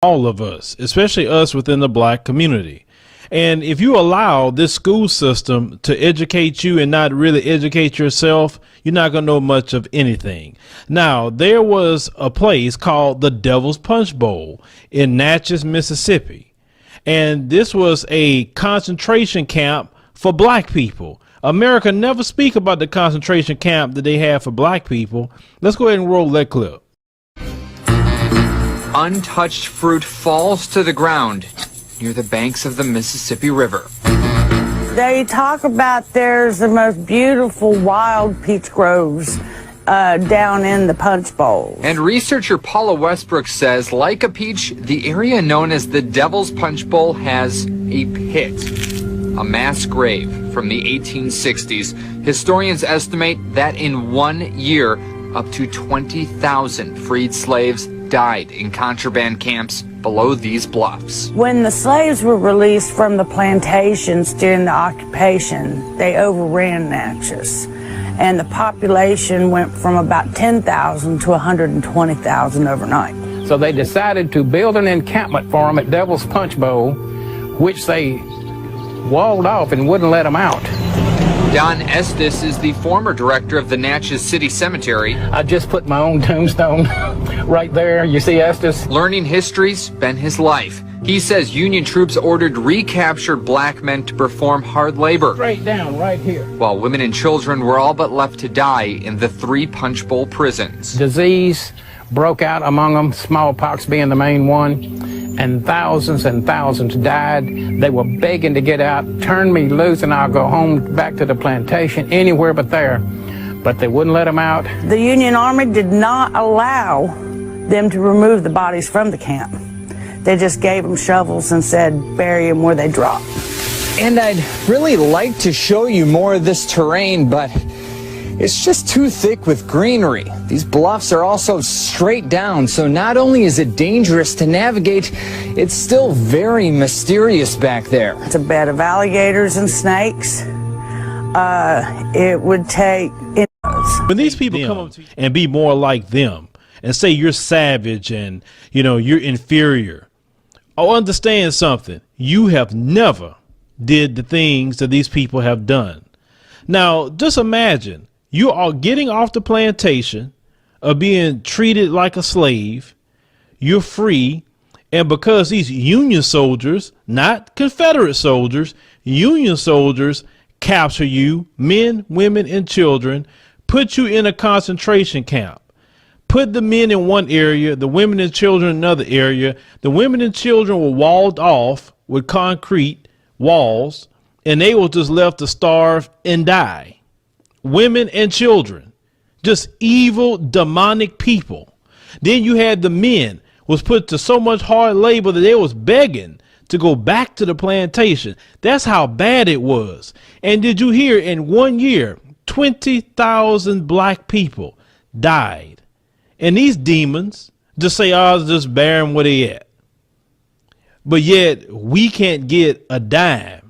all of us, especially us within the black community. And if you allow this school system to educate you and not really educate yourself, you're not going to know much of anything. Now, there was a place called the Devil's Punch Bowl in Natchez, Mississippi. And this was a concentration camp for black people. America never speak about the concentration camp that they have for black people. Let's go ahead and roll that clip. Untouched fruit falls to the ground near the banks of the Mississippi River. They talk about there's the most beautiful wild peach groves down in the Punch Bowl. And researcher Paula Westbrook says, like a peach, the area known as the Devil's Punch Bowl has a pit, a mass grave from the 1860s. Historians estimate that in 1 year, up to 20,000 freed slaves died in contraband camps below these bluffs. When the slaves were released from the plantations during the occupation, they overran Natchez, and the population went from about 10,000 to 120,000 overnight. So they decided to build an encampment for them at Devil's Punch Bowl, which they walled off and wouldn't let them out. Don Estes is the former director of the Natchez City Cemetery. I just put my own tombstone right there. You see Estes? Learning history's been his life. He says Union troops ordered recaptured black men to perform hard labor. Straight down right here. While women and children were all but left to die in the 3 Punch Bowl prisons. Disease broke out among them, smallpox being the main one, and thousands died. They were begging to get out, turn me loose and I'll go home back to the plantation, anywhere but there. But they wouldn't let them out. The Union Army did not allow them to remove the bodies from the camp. They just gave them shovels and said bury them where they drop. And I'd really like to show you more of this terrain, but it's just too thick with greenery. These bluffs are also straight down, so not only is it dangerous to navigate, it's still very mysterious back there. It's a bed of alligators and snakes. It would take... When these people come up to you and be more like them and say you're savage and, you know, you're inferior, oh, understand something. You have never did the things that these people have done. Now, just imagine you are getting off the plantation, of being treated like a slave. You're free. And because these Union soldiers, not Confederate soldiers, Union soldiers capture you, men, women, and children, put you in a concentration camp, put the men in one area, the women and children in another area. The women and children were walled off with concrete walls, and they were just left to starve and die. Women and children, just evil, demonic people. Then you had the men was put to so much hard labor that they was begging to go back to the plantation. That's how bad it was. And did you hear, in 1 year, 20,000 black people died. And these demons just say, oh, just bury them where they at. But yet we can't get a dime